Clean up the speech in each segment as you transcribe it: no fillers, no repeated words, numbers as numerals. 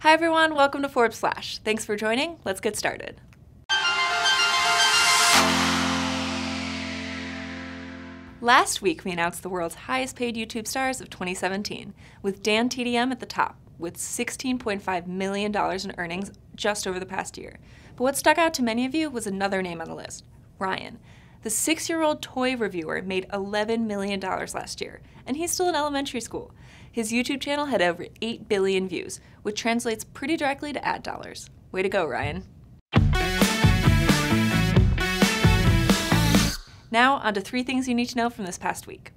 Hi everyone, welcome to Forbes Flash. Thanks for joining. Let's get started. Last week, we announced the world's highest paid YouTube stars of 2017, with Dan TDM at the top, with $16.5 million in earnings just over the past year. But what stuck out to many of you was another name on the list, Ryan. The 6-year-old toy reviewer made $11 million last year, and he's still in elementary school. His YouTube channel had over 8 billion views, which translates pretty directly to ad dollars. Way to go, Ryan. Now, on to 3 things you need to know from this past week.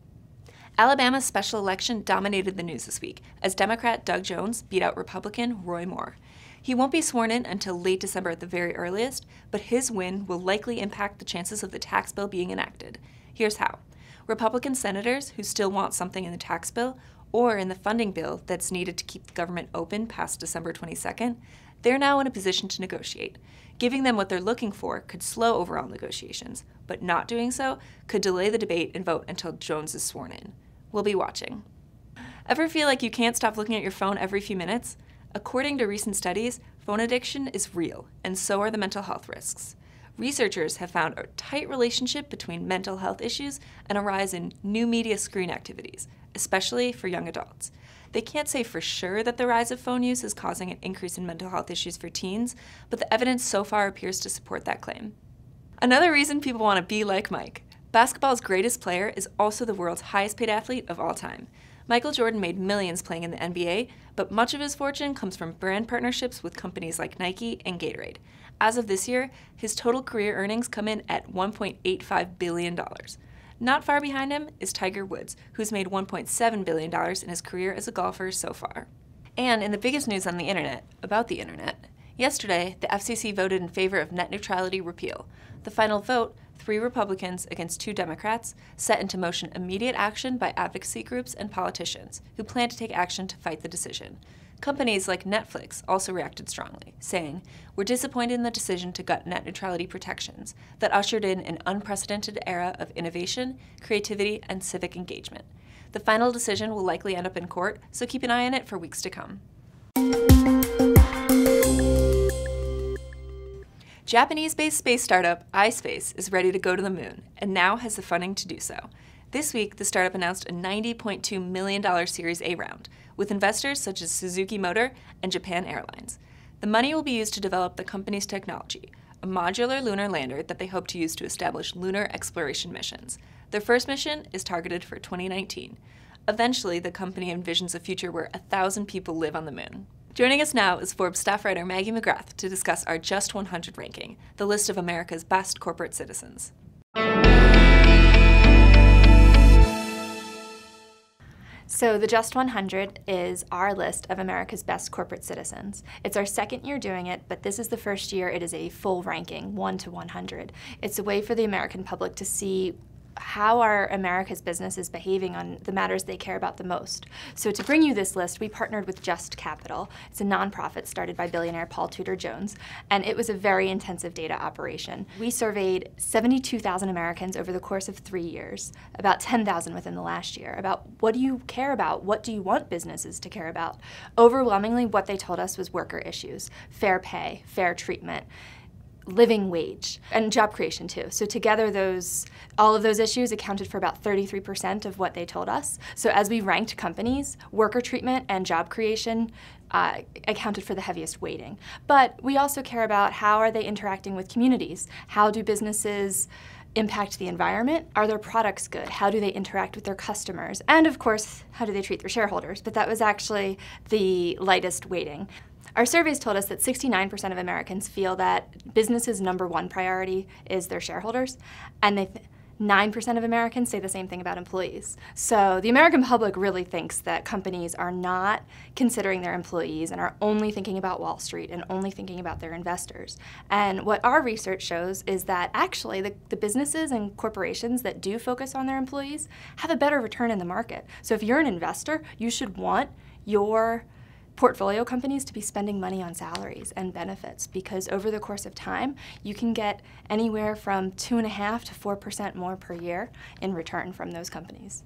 Alabama's special election dominated the news this week, as Democrat Doug Jones beat out Republican Roy Moore. He won't be sworn in until late December at the very earliest, but his win will likely impact the chances of the tax bill being enacted. Here's how. Republican senators who still want something in the tax bill or in the funding bill that's needed to keep the government open past December 22nd, they're now in a position to negotiate. Giving them what they're looking for could slow overall negotiations, but not doing so could delay the debate and vote until Jones is sworn in. We'll be watching. Ever feel like you can't stop looking at your phone every few minutes? According to recent studies, phone addiction is real, and so are the mental health risks. Researchers have found a tight relationship between mental health issues and a rise in new media screen activities, especially for young adults. They can't say for sure that the rise of phone use is causing an increase in mental health issues for teens, but the evidence so far appears to support that claim. Another reason people want to be like Mike. Basketball's greatest player is also the world's highest paid athlete of all time. Michael Jordan made millions playing in the NBA, but much of his fortune comes from brand partnerships with companies like Nike and Gatorade. As of this year, his total career earnings come in at $1.85 billion. Not far behind him is Tiger Woods, who's made $1.7 billion in his career as a golfer so far. And in the biggest news on the internet, about the internet, yesterday the FCC voted in favor of net neutrality repeal. The final vote, 3 Republicans against 2 Democrats, set into motion immediate action by advocacy groups and politicians who plan to take action to fight the decision. Companies like Netflix also reacted strongly, saying, "We're disappointed in the decision to gut net neutrality protections that ushered in an unprecedented era of innovation, creativity, and civic engagement." The final decision will likely end up in court, so keep an eye on it for weeks to come. Japanese-based space startup ISpace is ready to go to the moon, and now has the funding to do so. This week, the startup announced a $90.2 million Series A round, with investors such as Suzuki Motor and Japan Airlines. The money will be used to develop the company's technology, a modular lunar lander that they hope to use to establish lunar exploration missions. Their first mission is targeted for 2019. Eventually, the company envisions a future where 1,000 people live on the moon. Joining us now is Forbes staff writer Maggie McGrath to discuss our Just 100 ranking, the list of America's best corporate citizens. So the Just 100 is our list of America's best corporate citizens. It's our 2nd year doing it, but this is the first year it is a full ranking, 1 to 100. It's a way for the American public to see how are America's businesses behaving on the matters they care about the most. So to bring you this list, we partnered with Just Capital. It's a nonprofit started by billionaire Paul Tudor Jones, and it was a very intensive data operation. We surveyed 72,000 Americans over the course of 3 years, about 10,000 within the last year, about what do you care about, what do you want businesses to care about. Overwhelmingly, what they told us was worker issues, fair pay, fair treatment, living wage, and job creation too. So together all of those issues accounted for about 33% of what they told us. So as we ranked companies, worker treatment and job creation accounted for the heaviest weighting. But we also care about how are they interacting with communities? How do businesses impact the environment? Are their products good? How do they interact with their customers? And of course, how do they treat their shareholders? But that was actually the lightest weighting. Our surveys told us that 69% of Americans feel that businesses' #1 priority is their shareholders, and 9% of Americans say the same thing about employees. So the American public really thinks that companies are not considering their employees and are only thinking about Wall Street and only thinking about their investors. And what our research shows is that actually the businesses and corporations that do focus on their employees have a better return in the market. So if you're an investor, you should want your portfolio companies to be spending money on salaries and benefits, because over the course of time, you can get anywhere from 2.5% to 4% more per year in return from those companies.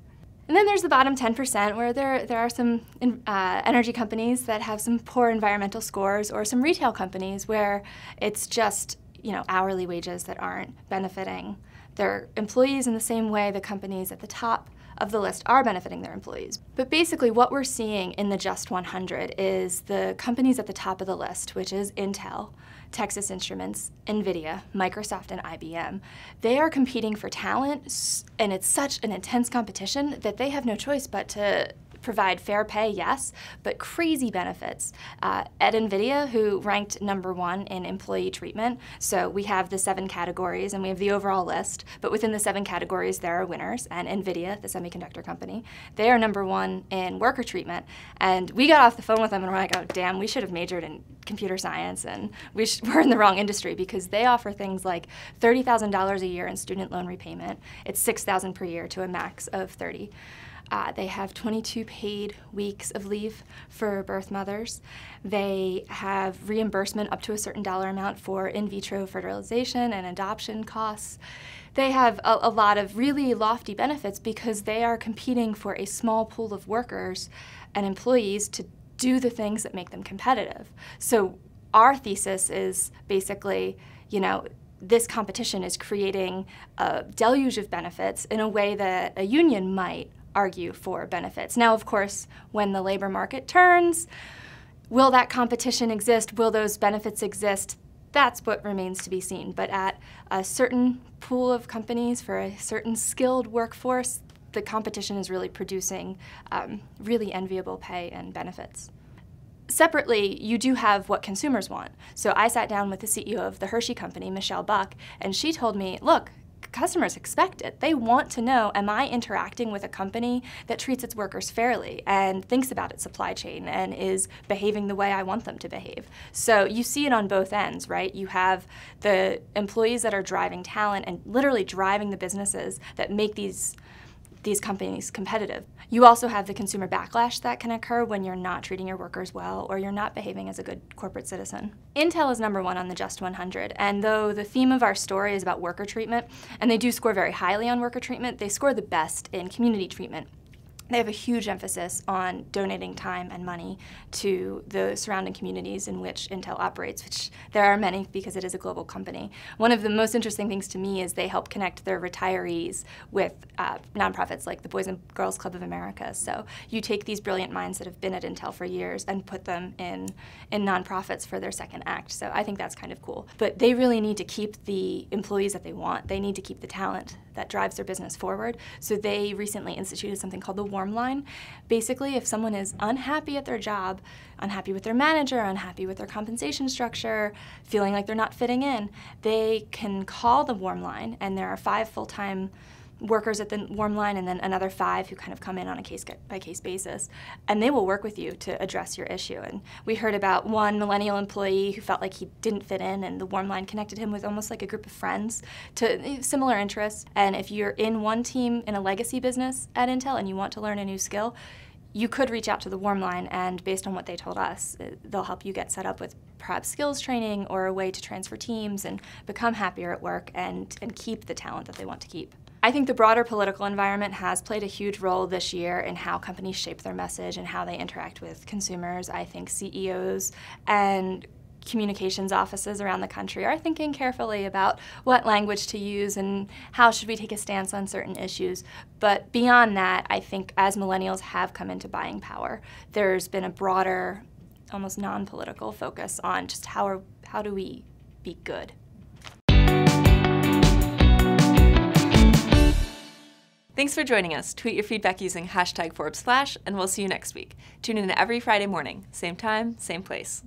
And then there's the bottom 10% where there are some energy companies that have some poor environmental scores, or some retail companies where it's just, hourly wages that aren't benefiting their employees in the same way the companies at the top of the list are benefiting their employees. But basically what we're seeing in the Just 100 is the companies at the top of the list, which is Intel, Texas Instruments, NVIDIA, Microsoft, and IBM. They are competing for talent, and it's such an intense competition that they have no choice but to provide fair pay, yes, but crazy benefits. At NVIDIA, who ranked #1 in employee treatment, so we have the 7 categories and we have the overall list, but within the 7 categories there are winners, and NVIDIA, the semiconductor company, they are #1 in worker treatment. And we got off the phone with them and we're like, oh damn, we should have majored in computer science, and we're in the wrong industry, because they offer things like $30,000 a year in student loan repayment. It's $6,000 per year to a max of 30. They have 22 paid weeks of leave for birth mothers. They have reimbursement up to a certain dollar amount for in vitro fertilization and adoption costs. They have a lot of really lofty benefits because they are competing for a small pool of workers and employees to do the things that make them competitive. So our thesis is basically, this competition is creating a deluge of benefits in a way that a union might argue for benefits. Now, of course, when the labor market turns, will that competition exist? Will those benefits exist? That's what remains to be seen. But at a certain pool of companies for a certain skilled workforce, the competition is really producing really enviable pay and benefits. Separately, you do have what consumers want. So I sat down with the CEO of the Hershey company, Michelle Buck, and she told me, look, customers expect it. They want to know, am I interacting with a company that treats its workers fairly and thinks about its supply chain and is behaving the way I want them to behave? So you see it on both ends, right? You have the employees that are driving talent and literally driving the businesses that make these companies competitive. You also have the consumer backlash that can occur when you're not treating your workers well or you're not behaving as a good corporate citizen. Intel is #1 on the Just 100, and though the theme of our story is about worker treatment, and they do score very highly on worker treatment, they score the best in community treatment. They have a huge emphasis on donating time and money to the surrounding communities in which Intel operates, which there are many because it is a global company. One of the most interesting things to me is they help connect their retirees with nonprofits like the Boys and Girls Club of America. So you take these brilliant minds that have been at Intel for years and put them in nonprofits for their second act. So I think that's kind of cool. But they really need to keep the employees that they want. They need to keep the talent that drives their business forward. So they recently instituted something called the Warm Line. Basically, if someone is unhappy at their job, unhappy with their manager, unhappy with their compensation structure, feeling like they're not fitting in, they can call the Warm Line, and there are 5 full-time workers at the Warm Line and then another 5 who kind of come in on a case-by-case basis, and they will work with you to address your issue. And we heard about one millennial employee who felt like he didn't fit in, and the Warm Line connected him with almost like a group of friends to similar interests. And if you're in one team in a legacy business at Intel and you want to learn a new skill, you could reach out to the Warm Line, and based on what they told us, they'll help you get set up with perhaps skills training or a way to transfer teams and become happier at work and keep the talent that they want to keep. I think the broader political environment has played a huge role this year in how companies shape their message and how they interact with consumers. I think CEOs and communications offices around the country are thinking carefully about what language to use and how should we take a stance on certain issues. But beyond that, I think as millennials have come into buying power, there's been a broader, almost non-political focus on just how do we be good. Thanks for joining us. Tweet your feedback using #ForbesFlash, and we'll see you next week. Tune in every Friday morning, same time, same place.